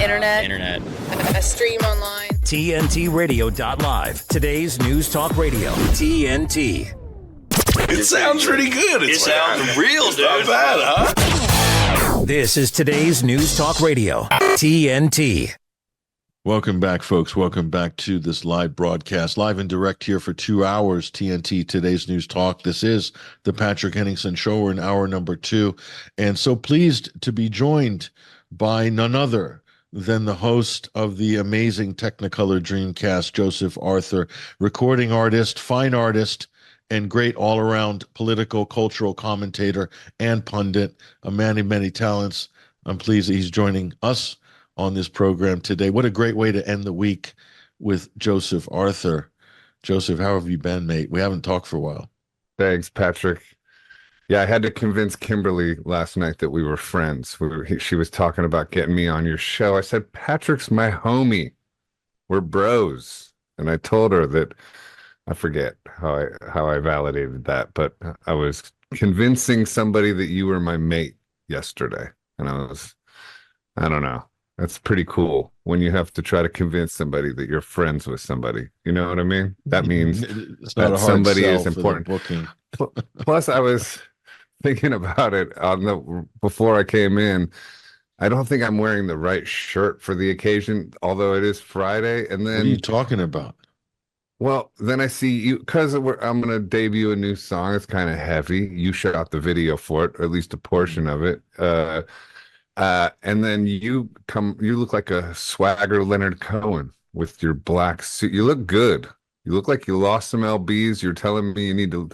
Internet. A stream online. TNTRadio.live. Today's News Talk Radio. TNT. It sounds pretty good. It sounds real, dude. Not bad, huh? This is today's News Talk Radio. TNT. Welcome back, folks. Welcome back to this live broadcast, live and direct here for 2 hours. TNT, today's News Talk. This is the Patrick Henningsen Show. We're in hour number 2, and so pleased to be joined by none other than the host of the amazing Technicolor Dreamcast, Joseph Arthur, recording artist, fine artist, and great all-around political, cultural commentator and pundit, a man of many talents. I'm pleased that he's joining us on this program today. What a great way to end the week with Joseph Arthur. Joseph, how have you been, mate? We haven't talked for a while. Thanks, Patrick. Yeah, I had to convince Kimberly last night that we were friends. She was talking about getting me on your show. I said, Patrick's my homie. We're bros. And I told her that, I forget how I validated that, but I was convincing somebody that you were my mate yesterday. And I don't know. That's pretty cool when you have to try to convince somebody that you're friends with somebody. You know what I mean? That means that somebody is important. Plus, I was thinking about it before I came in. I don't think I'm wearing the right shirt for the occasion, although it is Friday. And then, what are you talking about? Well, then I see you, because I'm going to debut a new song. It's kind of heavy. You shot the video for it, or at least a portion of it. And then you look like a swagger Leonard Cohen with your black suit. You look good. You look like you lost some lbs. You're telling me you need to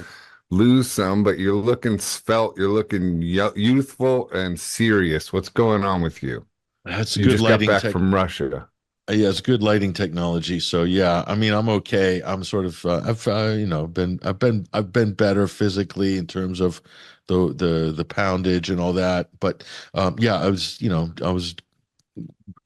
lose some, but you're looking svelte. You're looking youthful and serious. What's going on with you? That's you good just lighting. Got back from Russia. Yeah, it's good lighting technology. So yeah, I mean, I'm okay. I'm sort of I've been better physically in terms of the poundage and all that. But yeah, I was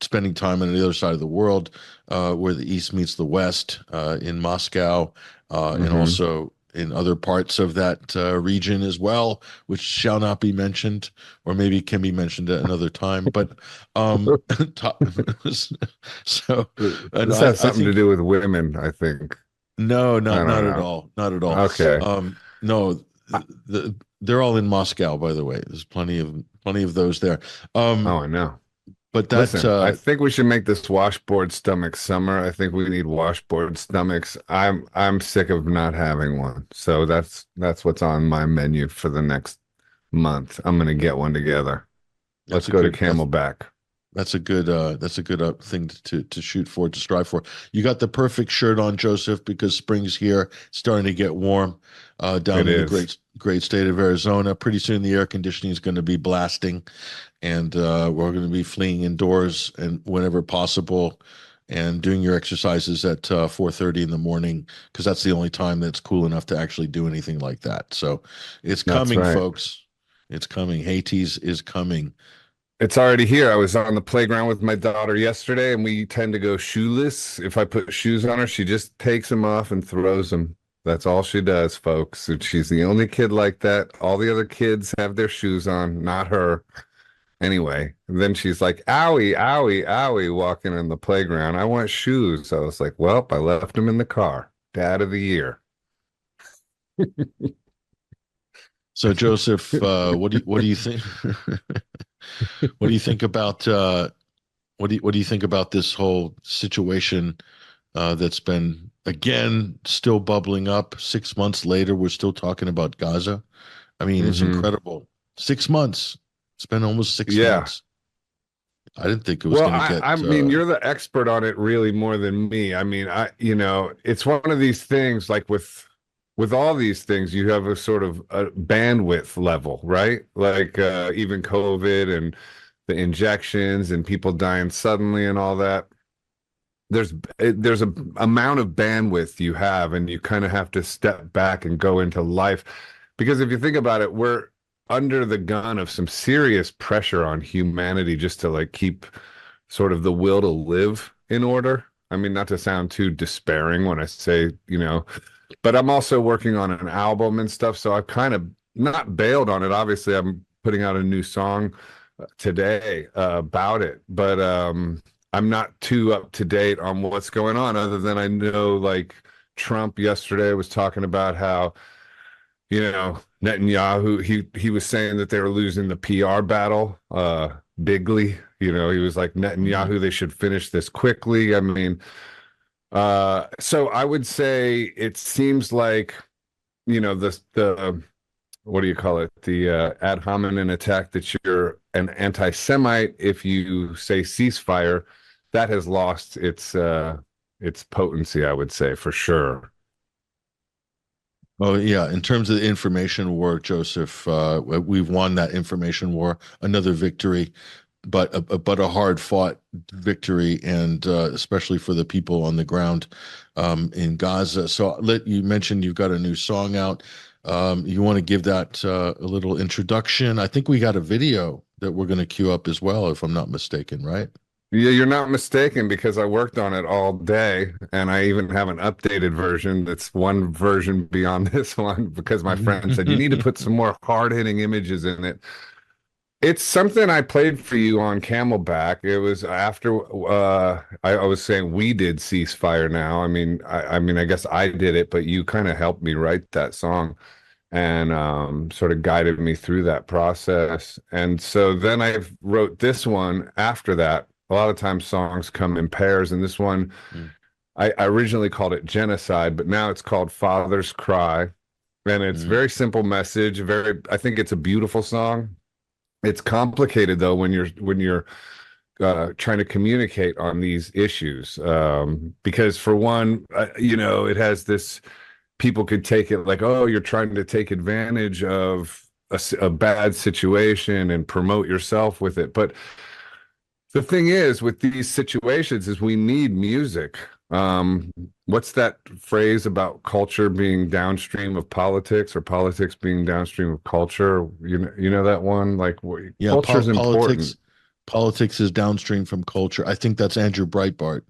spending time on the other side of the world, where the East meets the West, in Moscow, and also in other parts of that region as well, which shall not be mentioned, or maybe can be mentioned at another time. But so this has something to do with women, I think. No, not at all. Not at all. Okay. No, they're all in Moscow, by the way. There's plenty of those there. I know. But that's listen, I think we should make this washboard stomach summer. I think we need washboard stomachs. I'm sick of not having one. So that's what's on my menu for the next month. I'm gonna get one together. Let's go to Camelback. That's a good thing to shoot for, to strive for. You got the perfect shirt on, Joseph, because spring's here. It's starting to get warm down in the great state of Arizona. Pretty soon the air conditioning is going to be blasting, and we're going to be fleeing indoors and whenever possible, and doing your exercises at 4:30 in the morning, because that's the only time that's cool enough to actually do anything like that. So it's coming, folks. It's coming. Hades is coming. It's already here. I was on the playground with my daughter yesterday, and we tend to go shoeless. If I put shoes on her, she just takes them off and throws them. That's all she does, folks. She's the only kid like that. All the other kids have their shoes on, not her. Anyway, and then she's like, owie, owie, owie, walking in the playground. I want shoes. I was like, well, I left them in the car. Dad of the year. So, Joseph, what do you think? What do you think about what do you think about this whole situation that's been, again, still bubbling up? 6 months later, we're still talking about Gaza. I mean, it's incredible. 6 months. It's been almost 6 months. I didn't think it was going to get. I mean, you're the expert on it, really, more than me. I mean, it's one of these things. Like with all these things, you have a sort of a bandwidth level, right? Like even COVID and the injections and people dying suddenly and all that. There's a amount of bandwidth you have, and you kind of have to step back and go into life. Because if you think about it, we're under the gun of some serious pressure on humanity just to like keep sort of the will to live in order. I mean, not to sound too despairing when I say, but I'm also working on an album and stuff, so I've kind of not bailed on it. Obviously, I'm putting out a new song today about it, but I'm not too up to date on what's going on, other than I know like Trump yesterday was talking about how, Netanyahu, he was saying that they were losing the PR battle bigly. He was like, Netanyahu, they should finish this quickly. I mean, so I would say it seems like, the what do you call it? The ad hominem attack that you're an anti-Semite if you say ceasefire, that has lost its potency, I would say, for sure. Oh yeah, in terms of the information war, Joseph, we've won that information war, another victory, but a hard fought victory, and especially for the people on the ground in Gaza. So you mentioned you've got a new song out. You want to give that a little introduction? I think we got a video that we're going to queue up as well, if I'm not mistaken, right? Yeah, you're not mistaken, because I worked on it all day, and I even have an updated version that's one version beyond this one, because my friend said you need to put some more hard-hitting images in it. It's something I played for you on Camelback. It was after I was saying we did Ceasefire Now. I guess I did it, but you kind of helped me write that song and sort of guided me through that process. And so then I wrote this one after that. A lot of times songs come in pairs, and this one, I originally called it Genocide, but now it's called Father's Cry. And it's very simple message. I think it's a beautiful song. It's complicated though when you're trying to communicate on these issues, because for one, it has this. People could take it like, oh, you're trying to take advantage of a bad situation and promote yourself with it. But the thing is, with these situations, is we need music. What's that phrase about culture being downstream of politics, or politics being downstream of culture? You know that one? Like, yeah, culture's important. Politics is downstream from culture. I think that's Andrew Breitbart,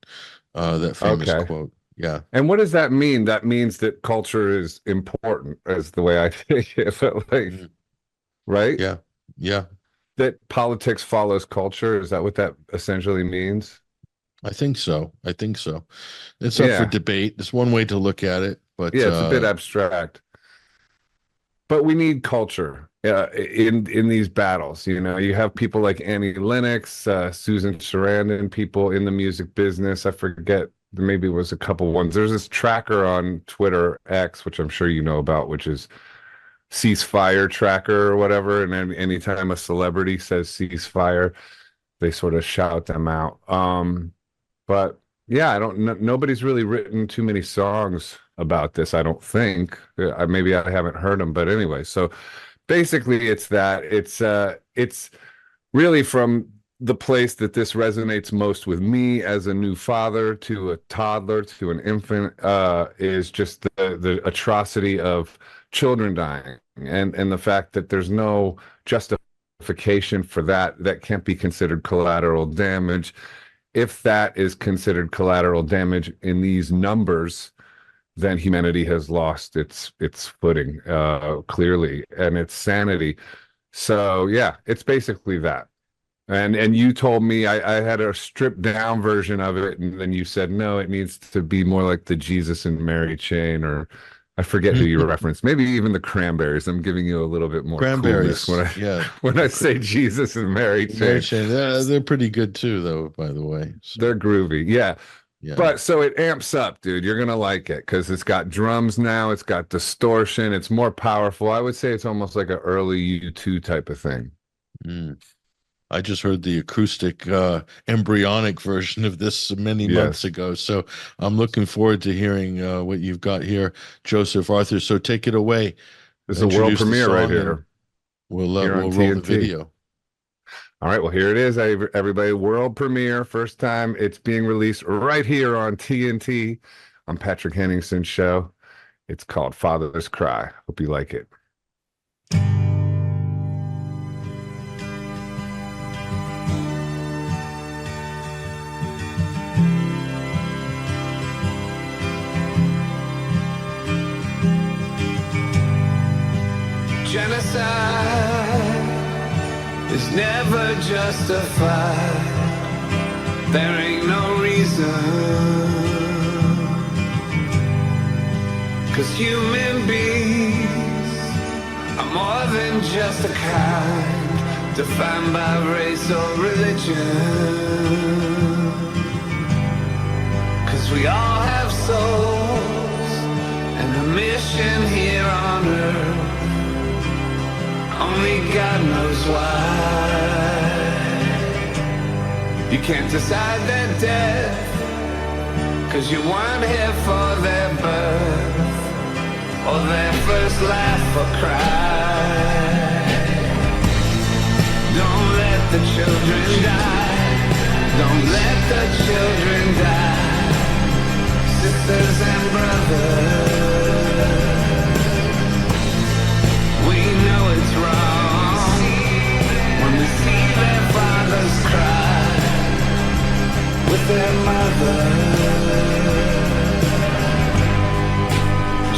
that famous quote. Yeah. And what does that mean? That means that culture is important, as the way I think it. But like, right? Yeah. Yeah. That politics follows culture. Is that what that essentially means? I think so. It's up for debate. It's one way to look at it, but yeah, it's a bit abstract. But we need culture in these battles. You have people like Annie Lennox, Susan Sarandon, people in the music business. I forget, maybe it was a couple ones. There's this tracker on Twitter X, which I'm sure you know about, which is Ceasefire Tracker or whatever. And anytime a celebrity says ceasefire, they sort of shout them out. But yeah, nobody's really written too many songs about this, I don't think. Maybe I haven't heard them, but anyway. So basically it's that. It's really from the place that this resonates most with me as a new father to a toddler to an infant, is just the atrocity of children dying, and the fact that there's no justification for that can't be considered collateral damage. If that is considered collateral damage in these numbers, then humanity has lost its footing, clearly, and its sanity. So yeah, it's basically that. And you told me I had a stripped down version of it, and then you said no, it needs to be more like the Jesus and Mary chain, or I forget who you referenced. Maybe even the Cranberries. I'm giving you a little bit more Cranberries. When I say Jesus and Mary chain. They're pretty good too, though. By the way, so. They're groovy. Yeah. Yeah. But so it amps up, dude. You're gonna like it because it's got drums now. It's got distortion. It's more powerful. I would say it's almost like an early U2 type of thing. I just heard the acoustic embryonic version of this many months ago. So I'm looking forward to hearing what you've got here, Joseph Arthur. So take it away. This is a world premiere right here. We'll roll the video. All right, well, here it is, everybody. World premiere, first time it's being released right here on TNT on Patrick Henningsen's show. It's called Father's Cry. Hope you like it. Genocide is never justified. There ain't no reason, 'cause human beings are more than just a kind, defined by race or religion. 'Cause we all have souls and a mission here on earth. Only God knows why. You can't decide their death, 'cause you weren't here for their birth or their first laugh or cry. Don't let the children die. Don't let the children die. Sisters and brothers, we know it's wrong when we see their fathers cry with their mothers.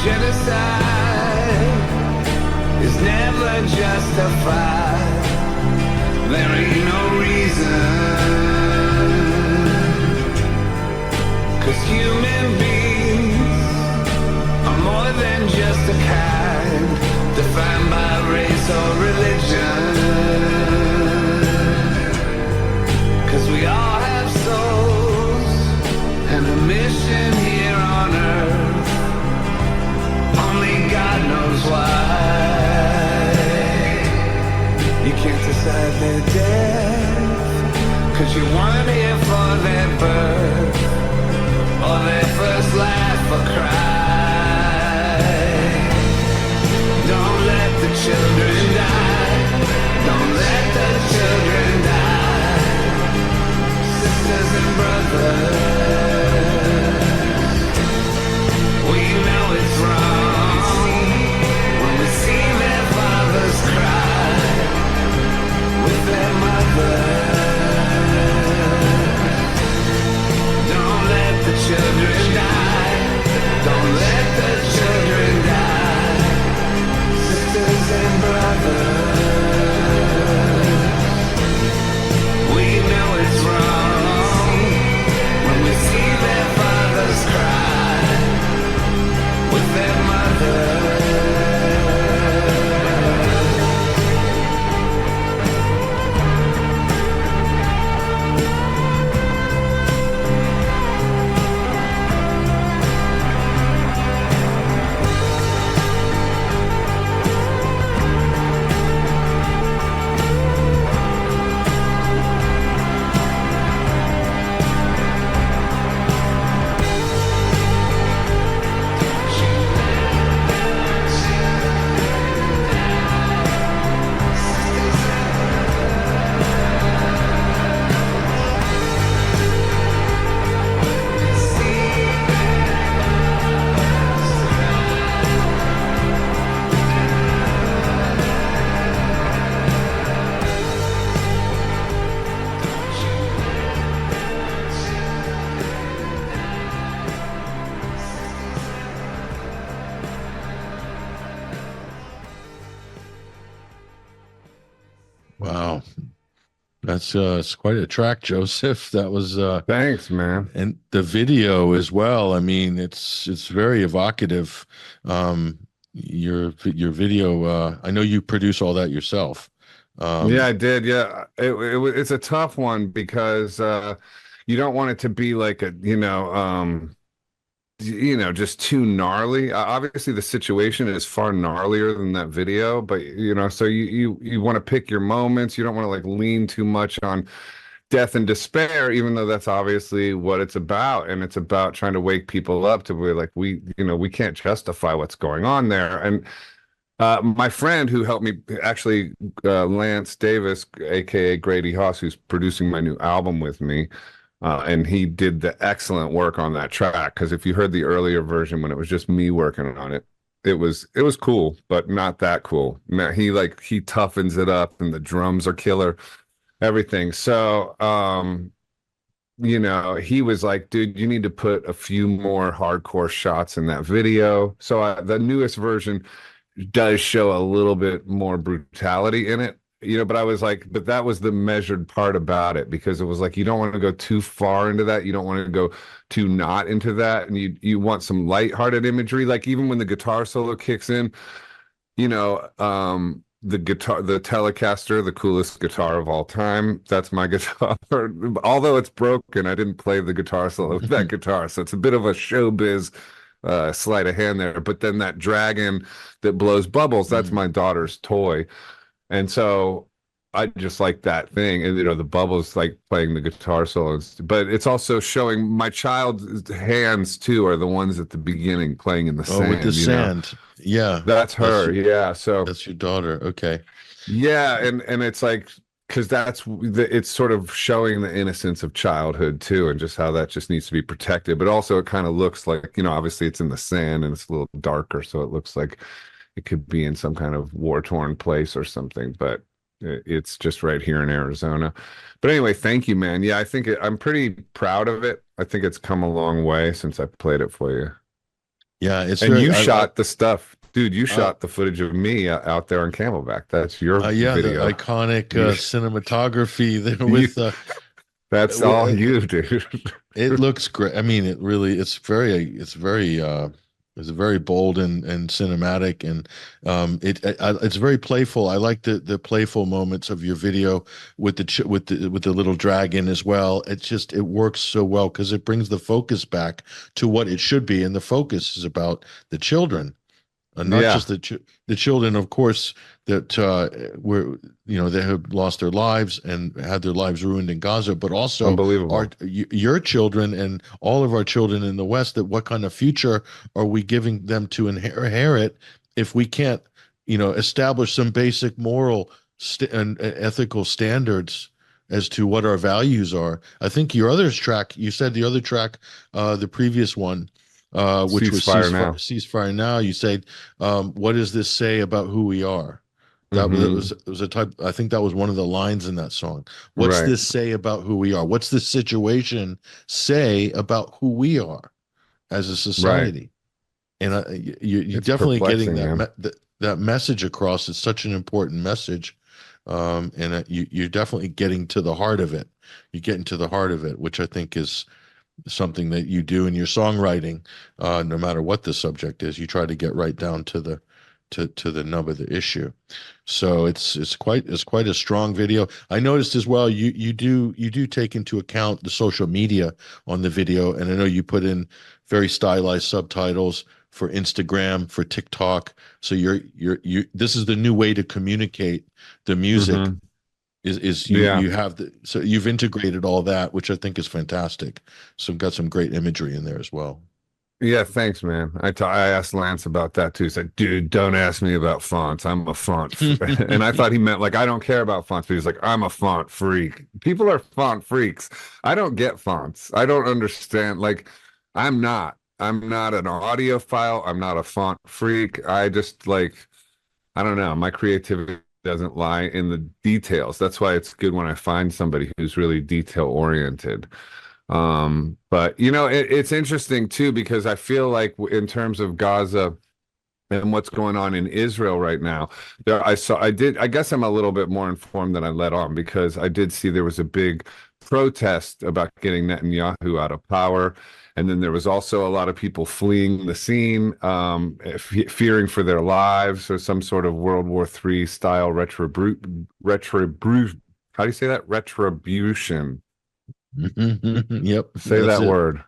Genocide is never justified. There ain't no reason, 'cause human beings are more than just a kind, defined by race or religion. 'Cause we all have souls and a mission here on earth. Only God knows why. You can't decide their death, 'cause you weren't here for their birth or their first laugh or cry. Don't let the children die. Don't let the children die. Sisters and brothers, we know it's wrong when we see their fathers cry with their mothers. Don't let the children die. Don't let the children die. Sisters and brothers, we know it's wrong when we see their fathers cry with their mothers. Wow. That's it's quite a track, Joseph. That was Thanks, man. and the video as well. I mean, it's very evocative. Your video, I know you produce all that yourself. Yeah, I did. Yeah, it's a tough one because you don't want it to be like a just too gnarly. Obviously, the situation is far gnarlier than that video, but so you want to pick your moments. You don't want to like lean too much on death and despair, even though that's obviously what it's about, and it's about trying to wake people up to be like we can't justify what's going on there. And my friend who helped me, actually, Lance Davis, aka Grady Haas, who's producing my new album with me. And he did the excellent work on that track, because if you heard the earlier version when it was just me working on it, it was cool, but not that cool. Man, he toughens it up, and the drums are killer, everything. So, he was like, dude, you need to put a few more hardcore shots in that video. So the newest version does show a little bit more brutality in it. but I was like, but that was the measured part about it, because it was like you don't want to go too far into that. You don't want to go too not into that. And you want some lighthearted imagery. Like even when the guitar solo kicks in, the guitar, the Telecaster, the coolest guitar of all time. That's my guitar. Although it's broken, I didn't play the guitar solo with that guitar. So it's a bit of a showbiz sleight of hand there. But then that dragon that blows bubbles, that's my daughter's toy. And so I just like that thing. And, the bubbles, like playing the guitar solos. But it's also showing my child's hands, too, are the ones at the beginning playing in the sand. Oh, with the sand. Yeah. That's her. Yeah. So that's your daughter. Okay. Yeah. And it's like, because it's sort of showing the innocence of childhood, too, and just how that just needs to be protected. But also it kind of looks like, obviously it's in the sand and it's a little darker. So it looks like it could be in some kind of war-torn place or something, but it's just right here in Arizona. But anyway, thank you, man. Yeah, I'm pretty proud of it. I think it's come a long way since I played it for you. Yeah, you shot the stuff. Dude, you shot the footage of me out there on Camelback. That's your video. The iconic cinematography there with that's all you, dude. It looks great. I mean, it's very bold and cinematic, and it's very playful. I like the playful moments of your video with the little dragon as well. It works so well because it brings the focus back to what it should be, and the focus is about the children. Not just the children, of course, that they have lost their lives and had their lives ruined in Gaza, but also your children and all of our children in the West. That what kind of future are we giving them to inherit if we can't, establish some basic moral and ethical standards as to what our values are? I think your other track, you said the other track, the previous one. Which was Ceasefire Now. You said, what does this say about who we are? That was a type. I think that was one of the lines in that song. What's this say about who we are? What's this situation say about who we are as a society? Right. And you're definitely getting that message across. It's such an important message, and you're definitely getting to the heart of it. You're getting to the heart of it, which I think is something that you do in your songwriting. No matter what the subject is, you try to get right down to the nub of the issue. So it's quite a strong video. I noticed as well you do take into account the social media on the video, and I know you put in very stylized subtitles for Instagram, for TikTok. So this is the new way to communicate the music. You have so you've integrated all that, which I think is fantastic. So got some great imagery in there as well. Yeah, thanks, man. I asked Lance about that too. He said, dude, don't ask me about fonts. I'm a font. And I thought he meant like, I don't care about fonts, but he's like, I'm a font freak. People are font freaks. I don't get fonts. I don't understand. Like, I'm not an audiophile. I'm not a font freak. I just I don't know. My creativity doesn't lie in the details. That's why it's good when I find somebody who's really detail oriented. But it's interesting too, because I feel like in terms of Gaza and what's going on in Israel right now, I guess I'm a little bit more informed than I let on, because I did see there was a big protest about getting Netanyahu out of power. And then there was also a lot of people fleeing the scene, fearing for their lives, or some sort of World War III style retribution. How do you say that? Retribution. Yep. Say that word.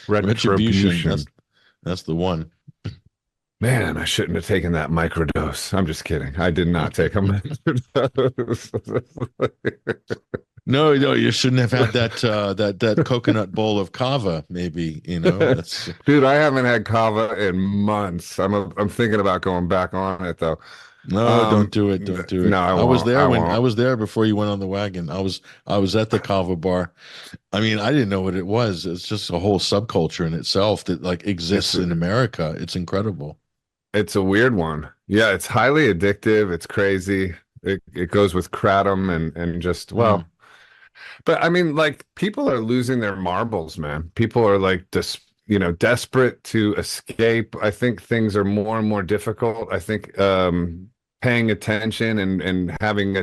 Retribution. That's the one. Man, I shouldn't have taken that microdose. I'm just kidding. I did not take a microdose. No, you shouldn't have had that coconut bowl of kava. Maybe Dude, I haven't had kava in months. I'm thinking about going back on it though. No, don't do it. Don't do it. No, I was there I was there before you went on the wagon. I was at the kava bar. I mean, I didn't know what it was. It's just a whole subculture in itself that exists in America. It's incredible. It's a weird one. Yeah, it's highly addictive. It's crazy. It goes with kratom and just But I mean, people are losing their marbles, man. People are desperate to escape. I think things are more and more difficult. I think paying attention and having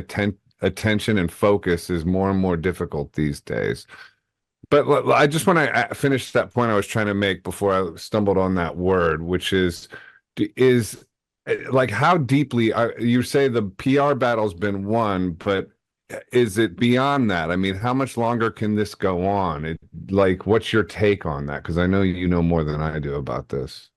attention and focus is more and more difficult these days. But I just want to finish that point I was trying to make before I stumbled on that word, which is like how deeply you say the PR battle's been won, but is it beyond that? I mean, how much longer can this go on? Like, what's your take on that? Because I know you know more than I do about this.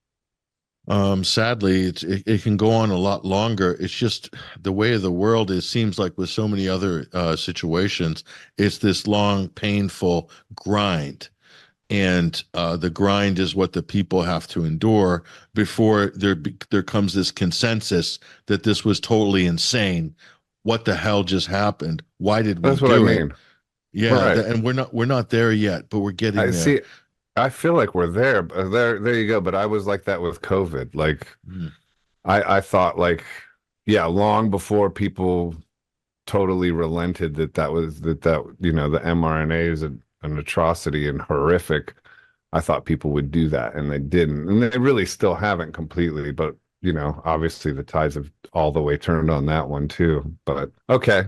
Sadly, it can go on a lot longer. It's just the way of the world. It seems like with so many other situations, it's this long, painful grind, and the grind is what the people have to endure before there comes this consensus that this was totally insane. What the hell just happened? Why did we That's what do I it? mean. Yeah, Right. and we're not there yet, but we're getting I there. see. I feel like we're there. There you go. But I was like that with COVID. Like Mm. I thought like, yeah, long before people totally relented that you know, the mRNA is an atrocity and horrific. I thought people would do that, and they didn't, and they really still haven't completely. But you know, obviously the tides have all the way turned on that one too. But okay,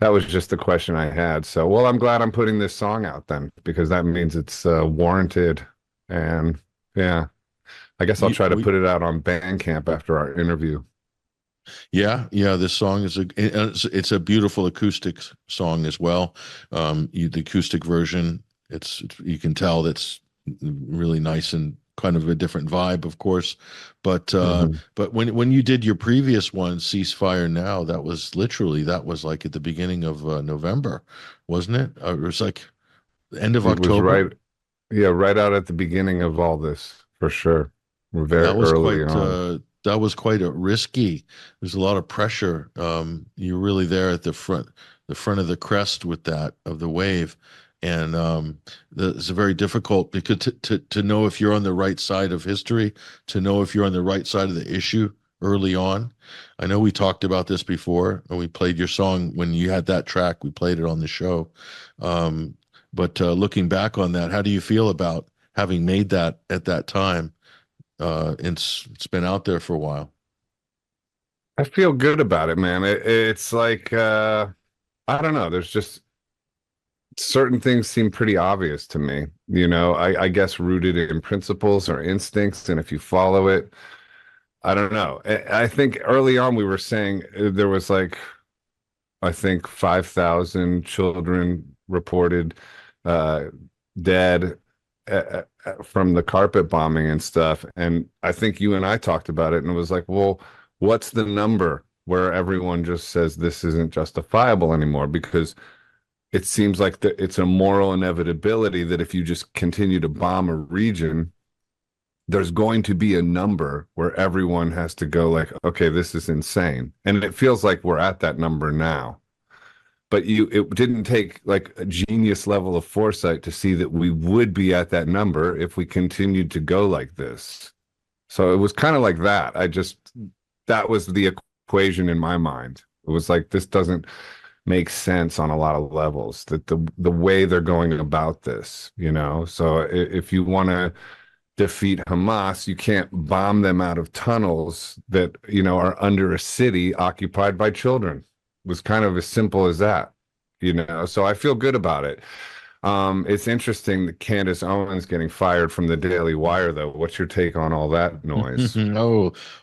that was just the question I had. So, well, I'm glad I'm putting this song out then, because that means it's warranted. And yeah, I guess I'll try to put it out on Bandcamp after our interview. Yeah, this song is it's a beautiful acoustic song as well. The acoustic version, you can tell that's really nice and kind of a different vibe, of course. But but when you did your previous one, Ceasefire Now, that was like at the beginning of November, wasn't it? It was like the end of October. Right out at the beginning of all this, for sure. We're very That was early quite on. that was quite a risky. There's a lot of pressure. You're really there at the front of the crest with that of the wave, and it's very difficult because to know if you're on the right side of history, to know if you're on the right side of the issue early on. I know we talked about this before, and we played your song when you had that track. We played it on the show. But looking back on that, how do you feel about having made that at that time? It's been out there for a while. I feel good about it, man. It's like I don't know. There's just certain things seem pretty obvious to me. You know, I guess rooted in principles or instincts, and if you follow it, I don't know. I think early on we were saying there was like, I think 5,000 children reported dead from the carpet bombing and stuff. And I think you and I talked about it, and it was like, well, what's the number where everyone just says this isn't justifiable anymore? Because it seems like it's a moral inevitability that if you just continue to bomb a region, there's going to be a number where everyone has to go like, okay, this is insane. And it feels like we're at that number now. But it didn't take like a genius level of foresight to see that we would be at that number if we continued to go like this. So it was kind of like that. That was the equation in my mind. It was like, this doesn't make sense on a lot of levels, that the way they're going about this, you know? So if you want to defeat Hamas, you can't bomb them out of tunnels that, you know, are under a city occupied by children. It was kind of as simple as that, you know? So I feel good about it. It's interesting that Candace Owens getting fired from the Daily Wire, though. What's your take on all that noise?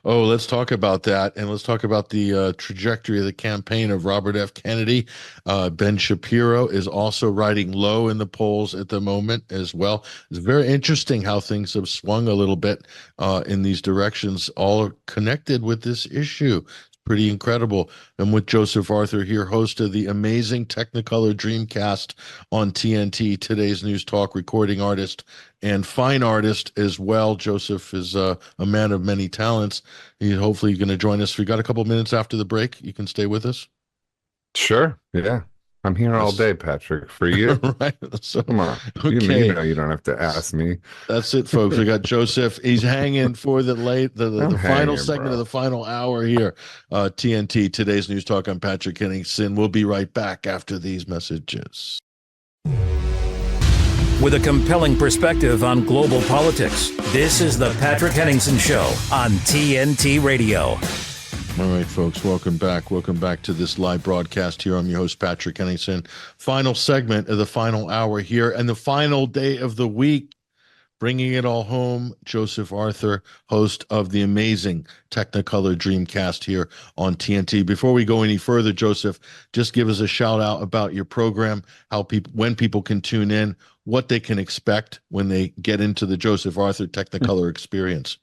Let's talk about that, and let's talk about the trajectory of the campaign of Robert F. Kennedy. Ben Shapiro is also riding low in the polls at the moment as well. It's very interesting how things have swung a little bit in these directions, all connected with this issue. Pretty incredible. I'm with Joseph Arthur here, host of the amazing Technicolor Dreamcast on TNT, today's news talk, recording artist and fine artist as well. Joseph is a man of many talents. Hopefully going to join us. We got a couple minutes after the break. You can stay with us. Sure. Yeah. I'm here all day, Patrick, for you. Right. So, come on. Okay. You know you don't have to ask me. That's it, folks. We got Joseph. He's hanging for the final segment of the final hour here. TNT, today's news talk. I'm Patrick Henningsen. We'll be right back after these messages. With a compelling perspective on global politics, this is the Patrick Henningsen Show on TNT Radio. All right, folks, welcome back. Welcome back to this live broadcast here. I'm your host, Patrick Henningsen. Final segment of the final hour here and the final day of the week. Bringing it all home, Joseph Arthur, host of the amazing Technicolor Dreamcast here on TNT. Before we go any further, Joseph, just give us a shout out about your program, when people can tune in, what they can expect when they get into the Joseph Arthur Technicolor experience.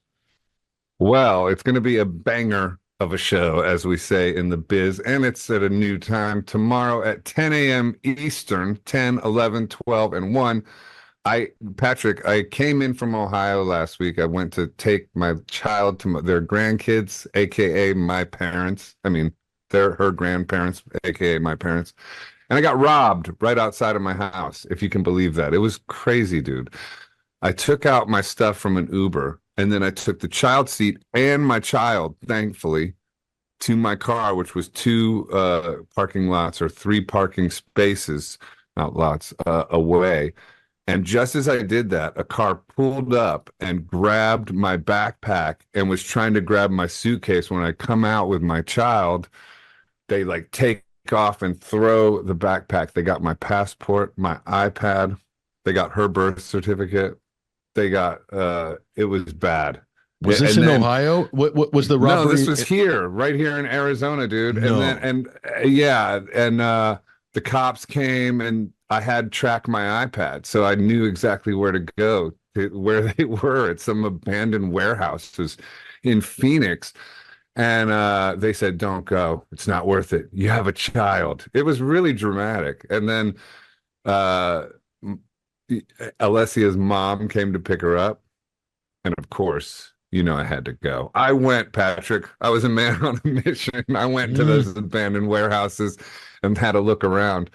Well, it's going to be a banger of a show, as we say in the biz, and it's at a new time tomorrow at 10 a.m. Eastern, 10, 11, 12, and 1. Patrick, I came in from Ohio last week. I went to take my child to their grandkids, aka my parents. I mean, they're her grandparents, aka my parents. And I got robbed right outside of my house, if you can believe that. It was crazy, dude. I took out my stuff from an Uber, and then I took the child seat and my child, thankfully, to my car, which was 2 parking lots or 3 parking spaces, not lots, away. And just as I did that, a car pulled up and grabbed my backpack and was trying to grab my suitcase. When I come out with my child, they like take off and throw the backpack. They got my passport, my iPad. They got her birth certificate. They got, it was bad. Was this in Ohio? What was the robbery? No, this was here, right here in Arizona, dude. No. And the cops came and I had tracked my iPad, so I knew exactly where to go, where they were at some abandoned warehouses in Phoenix. And they said, "Don't go. It's not worth it. You have a child." It was really dramatic. And then Alessia's mom came to pick her up. And of course, I had to go. I went, Patrick. I was a man on a mission. I went to those abandoned warehouses and had a look around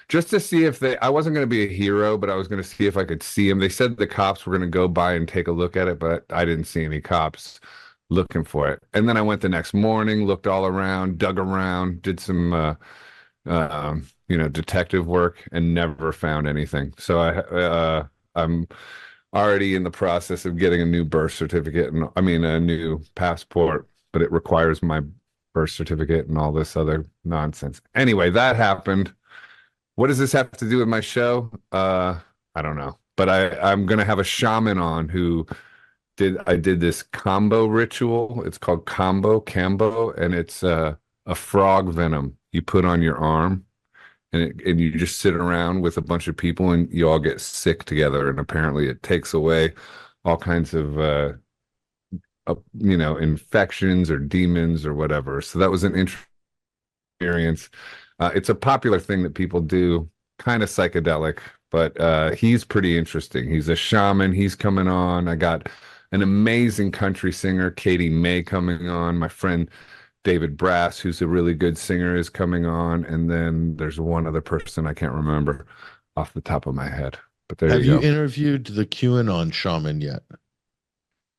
just to see if I wasn't going to be a hero, but I was going to see if I could see them. They said the cops were going to go by and take a look at it, but I didn't see any cops looking for it. And then I went the next morning, looked all around, dug around, did some, detective work, and never found anything. So I'm already in the process of getting a new birth certificate, and a new passport, but it requires my birth certificate and all this other nonsense. Anyway, that happened. What does this have to do with my show? I don't know, but I'm going to have a shaman on who I did this combo ritual. It's called Cambo, and it's a frog venom you put on your arm, and you just sit around with a bunch of people and you all get sick together. And apparently it takes away all kinds of, infections or demons or whatever. So that was an interesting experience. It's a popular thing that people do, kind of psychedelic, but he's pretty interesting. He's a shaman. He's coming on. I got an amazing country singer, Katie May, coming on. My friend David Brass, who's a really good singer, is coming on. And then there's one other person I can't remember off the top of my head. But there you go. Have you interviewed the QAnon shaman yet?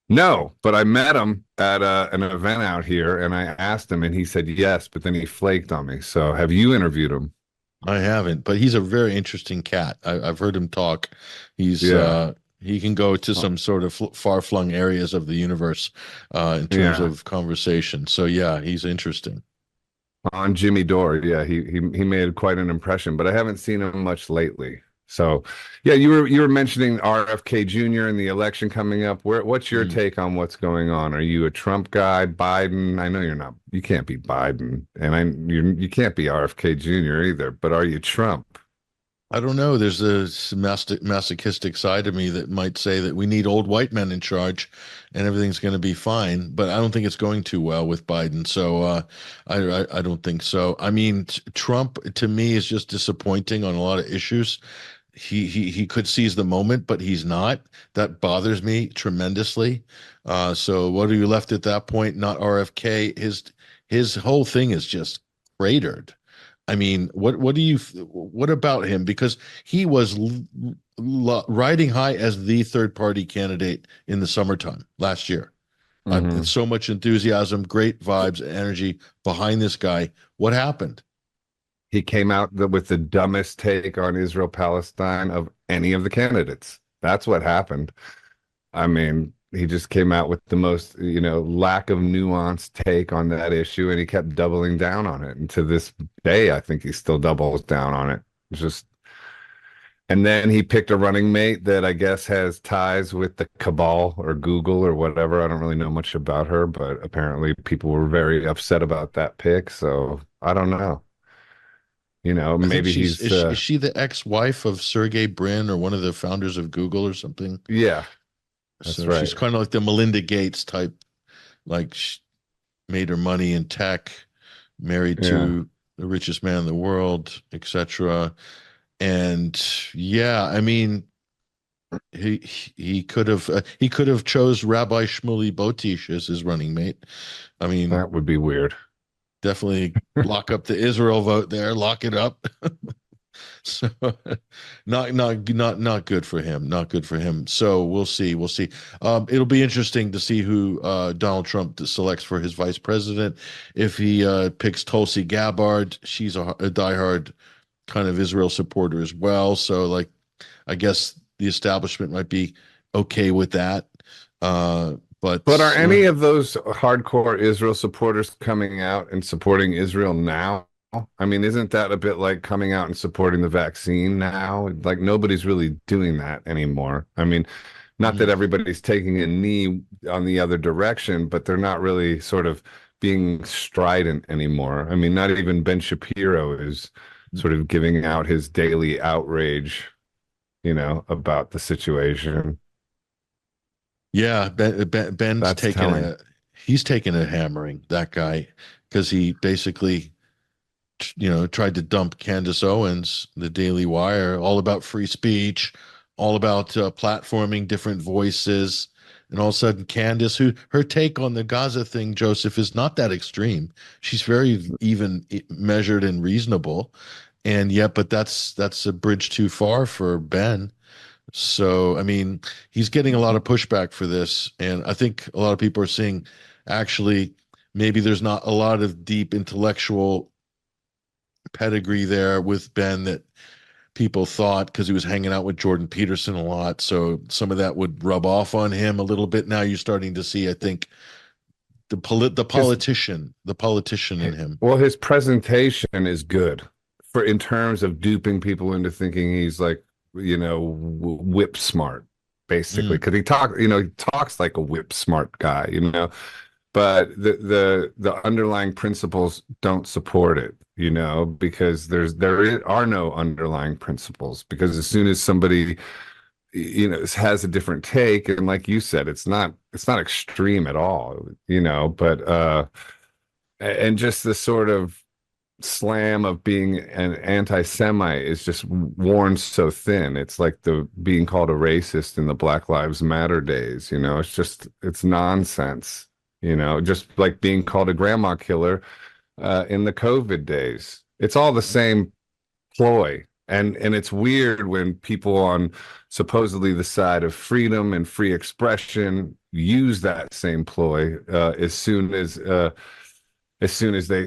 No, but I met him at an event out here, and I asked him, and he said yes, but then he flaked on me. So have you interviewed him? I haven't, but he's a very interesting cat. I've heard him talk. He's he can go to some sort of far-flung areas of the universe in terms of conversation. So yeah, he's interesting. On Jimmy Dore, yeah, he made quite an impression, but I haven't seen him much lately. So, yeah, you were mentioning RFK Jr. and the election coming up. What's your take on what's going on? Are you a Trump guy, Biden? I know you're not. You can't be Biden, and you can't be RFK Jr. either. But are you Trump? I don't know. There's a masochistic side of me that might say that we need old white men in charge, and everything's going to be fine. But I don't think it's going too well with Biden. So I don't think so. I mean, Trump to me is just disappointing on a lot of issues. He could seize the moment, but he's not. That bothers me tremendously. So what are you left at that point? Not RFK. His whole thing is just cratered. I mean, what about him? Because he was riding high as the third party candidate in the summertime last year. So much enthusiasm, great vibes, energy behind this guy. What happened? He came out with the dumbest take on Israel-Palestine of any of the candidates. That's what happened. I mean, he just came out with the most, lack of nuance take on that issue, and he kept doubling down on it. And to this day, I think he still doubles down on it. It's just, and then he picked a running mate that I guess has ties with the cabal or Google or whatever. I don't really know much about her, but apparently people were very upset about that pick. So I don't know. I think Maybe she's he's, is she the ex-wife of Sergey Brin or one of the founders of Google or something? yeah, that's So right. she's kind of like the Melinda Gates type, like she made her money in tech, married Yeah. to the richest man in the world, etc. And yeah, I mean, he could have chose Rabbi Shmuley Botish as his running mate. I mean, That would be weird. definitely lock up the Israel vote there, lock it up. So not good for him. Not good for him. So we'll see. We'll see. It'll be interesting to see who Donald Trump selects for his vice president. If he picks Tulsi Gabbard, she's a diehard kind of Israel supporter as well. So like, I guess the establishment might be okay with that. But are any of those hardcore Israel supporters coming out and supporting Israel now? I mean, isn't that a bit like coming out and supporting the vaccine now? Like nobody's really doing that anymore. I mean, not that everybody's taking a knee on the other direction, but they're not really sort of being strident anymore. I mean, not even Ben Shapiro is sort of giving out his daily outrage, about the situation. Yeah, Ben's That's taken telling. he's taken a hammering, that guy, because he basically tried to dump Candace Owens, the Daily Wire, all about free speech, all about platforming different voices. And all of a sudden, Candace, who her take on the Gaza thing, Joseph, is not that extreme. She's very even measured and reasonable. And yet, but that's a bridge too far for Ben. So, I mean, he's getting a lot of pushback for this. And I think a lot of people are seeing actually maybe there's not a lot of deep intellectual pedigree there with Ben that people thought, because he was hanging out with Jordan Peterson a lot. So some of that would rub off on him a little bit. Now you're starting to see, I think, the politician in him. Well, his presentation is good in terms of duping people into thinking he's like, whip smart, basically. Because he talks like a whip smart guy, but the underlying principles don't support it, because there are no underlying principles. Because as soon as somebody has a different take, and like you said, it's not extreme at all, but and just the sort of slam of being an anti-Semite is just worn so thin. It's like the being called a racist in the Black Lives Matter days, it's nonsense, just like being called a grandma killer in the COVID days. It's all the same ploy. And it's weird when people on supposedly the side of freedom and free expression use that same ploy as soon as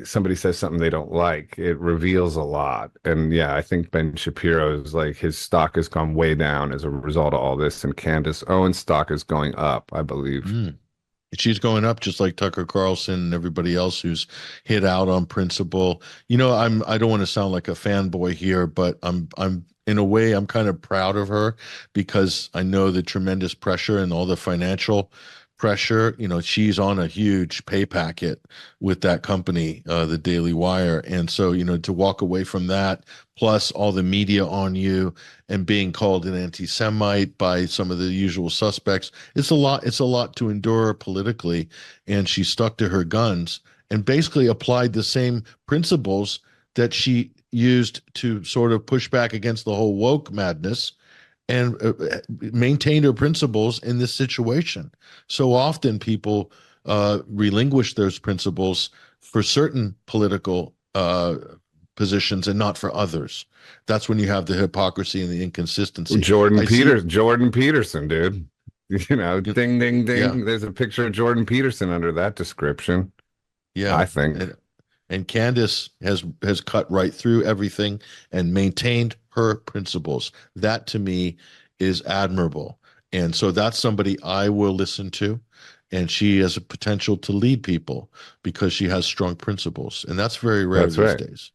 somebody says something they don't like. It reveals a lot. And yeah, I think Ben Shapiro's like his stock has gone way down as a result of all this, and Candace Owens' stock is going up, I believe. She's going up just like Tucker Carlson and everybody else who's hit out on principle. I don't want to sound like a fanboy here, but I'm in a way I'm kind of proud of her, because I know the tremendous pressure and all the financial pressure. She's on a huge pay packet with that company, the Daily Wire. And so, to walk away from that, plus all the media on you and being called an anti-Semite by some of the usual suspects, it's a lot to endure politically. And she stuck to her guns and basically applied the same principles that she used to sort of push back against the whole woke madness, and maintained her principles in this situation. So often people relinquish those principles for certain political positions and not for others. That's when you have the hypocrisy and the inconsistency. Jordan Peterson, dude. Ding, ding, ding. Yeah. There's a picture of Jordan Peterson under that description. Yeah, I think. And Candace has cut right through everything and maintained her principles. That to me is admirable. And so that's somebody I will listen to. And she has a potential to lead people because she has strong principles. And that's very rare That's these right. days.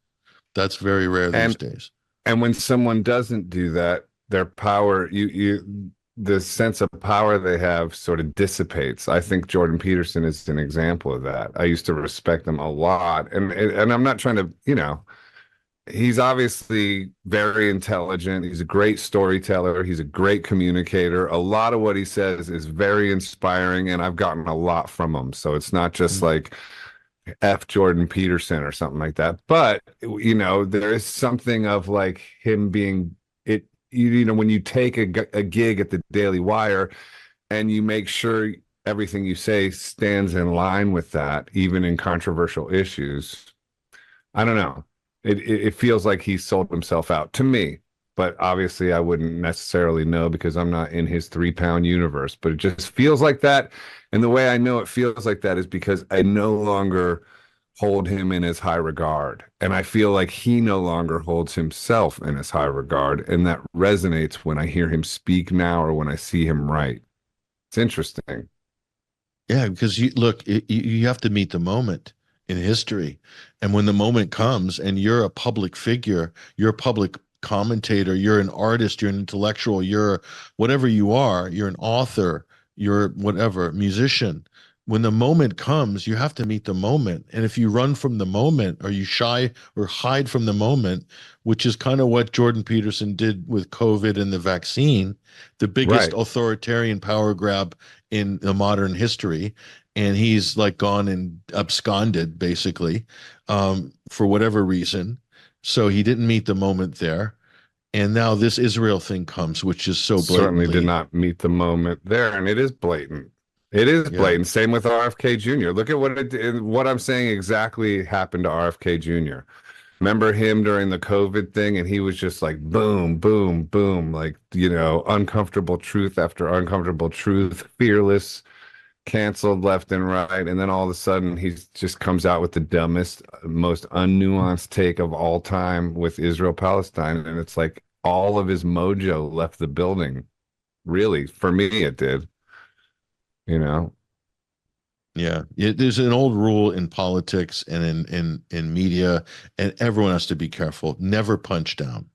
That's very rare these And days. and when someone doesn't do that, their power, the sense of power they have sort of dissipates. I think Jordan Peterson is an example of that. I used to respect him a lot, and I'm not trying to, he's obviously very intelligent. He's a great storyteller. He's a great communicator. A lot of what he says is very inspiring, and I've gotten a lot from him. So it's not just like F Jordan Peterson or something like that. But, there is something of like him being it, when you take a gig at the Daily Wire and you make sure everything you say stands in line with that, even in controversial issues. I don't know. It feels like he sold himself out to me, but obviously I wouldn't necessarily know because I'm not in his 3-pound universe, but it just feels like that. And the way I know it feels like that is because I no longer hold him in as high regard. And I feel like he no longer holds himself in as high regard. And that resonates when I hear him speak now or when I see him write. It's interesting. Yeah, because you have to meet the moment in history. And when the moment comes and you're a public figure, you're a public commentator, you're an artist, you're an intellectual, you're whatever you are, you're an author, you're whatever, musician. When the moment comes, you have to meet the moment. And if you run from the moment or you shy or hide from the moment, which is kind of what Jordan Peterson did with COVID and the vaccine, the biggest Right. authoritarian power grab in the modern history, and he's like gone and absconded basically for whatever reason. So he didn't meet the moment there. And now this Israel thing comes, which is so Certainly blatantly. did not meet the moment there. And it is blatant. It is Yeah. blatant. Same with RFK Jr. Look at what it did. What I'm saying exactly happened to RFK Jr. Remember him during the COVID thing, and he was just like boom, boom, boom, like uncomfortable truth after uncomfortable truth, fearless, canceled left and right, and then all of a sudden he just comes out with the dumbest, most unnuanced take of all time with Israel Palestine, and it's like all of his mojo left the building. Really, for me, it did. Yeah, there's an old rule in politics and in media, and everyone has to be careful. Never punch down.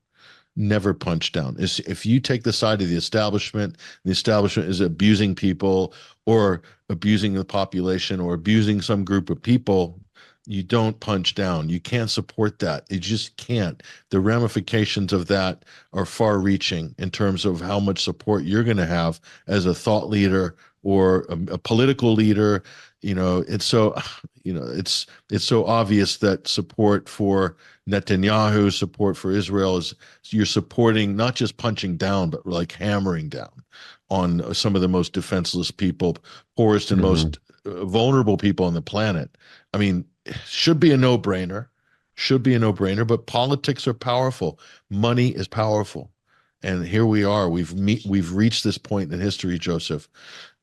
Never punch down. If you take the side of the establishment is abusing people or abusing the population or abusing some group of people, you don't punch down. You can't support that. You just can't. The ramifications of that are far reaching in terms of how much support you're going to have as a thought leader or a political leader. It's so, it's so obvious that support for Netanyahu, support for Israel is you're supporting not just punching down, but like hammering down on some of the most defenseless people, poorest and most vulnerable people on the planet. I mean, should be a no-brainer, but politics are powerful. Money is powerful. And here we are. We've reached this point in history, Joseph.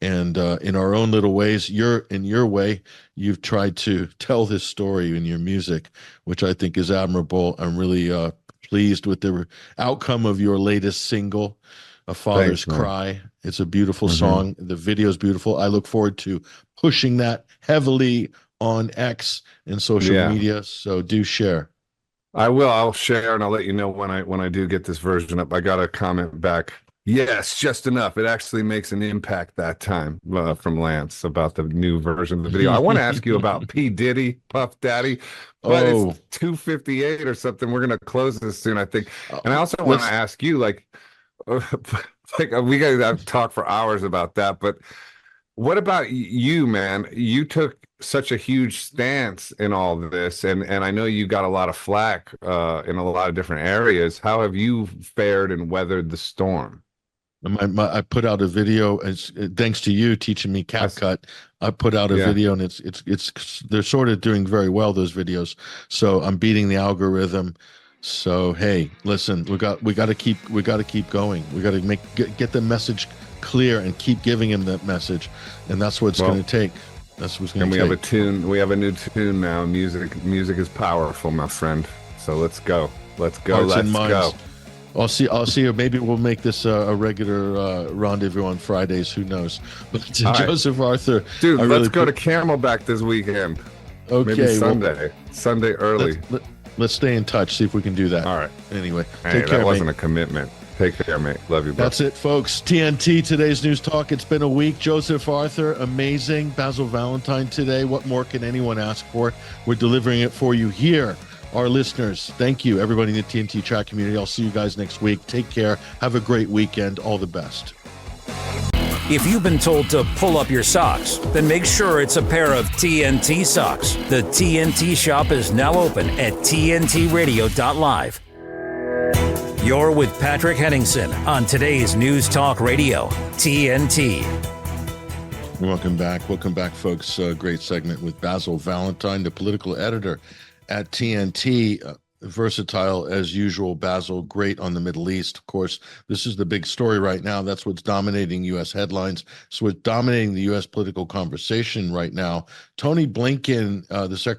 And in our own little ways, in your way, you've tried to tell this story in your music, which I think is admirable. I'm really pleased with the outcome of your latest single, A Father's Thanks, man. Cry. It's a beautiful song. The video is beautiful. I look forward to pushing that heavily on X and social media. So do share. I will. I'll share and I'll let you know when I do get this version up. I got a comment back. Yes, just enough. It actually makes an impact that time from Lance about the new version of the video. I want to ask you about P. Diddy, Puff Daddy, but it's 2:58 or something. We're going to close this soon, I think. And I also want to ask you, like we got to talk for hours about that, but what about you, man? You took such a huge stance in all this, and I know you got a lot of flack in a lot of different areas. How have you fared and weathered the storm? I put out a video thanks to you teaching me CapCut. I put out a video, and it's they're sort of doing very well, those videos. So I'm beating the algorithm. So hey, listen, we got to keep going. We got to get the message clear and keep giving him that message, and that's what it's going to take. That's what's going to take. And we have a tune. We have a new tune now. Music is powerful, my friend. So let's go. Let's go. Hearts and let's minds. go. I'll see you. Maybe we'll make this a regular rendezvous on Fridays. Who knows? But to All right. Joseph Arthur, Dude, I let's really go to Camelback this weekend. Okay, Maybe well, Sunday early. let's stay in touch. See if we can do that. All right. Anyway, Hey, take care, that wasn't mate. a commitment. Take care, mate. Love you, bro. That's it, folks. TNT, today's news talk. It's been a week. Joseph Arthur, amazing. Basil Valentine today. What more can anyone ask for? We're delivering it for you here. Our listeners, thank you. Everybody in the TNT chat community. I'll see you guys next week. Take care. Have a great weekend. All the best. If you've been told to pull up your socks, then make sure it's a pair of TNT socks. The TNT shop is now open at tntradio.live. You're with Patrick Henningsen on today's News Talk Radio, TNT. Welcome back, folks. Great segment with Basil Valentine, the political editor at TNT. Versatile as usual, Basil. Great on the Middle East. Of course, this is the big story right now. That's what's dominating U.S. headlines. So what's dominating the U.S. political conversation right now. Tony Blinken, the Secretary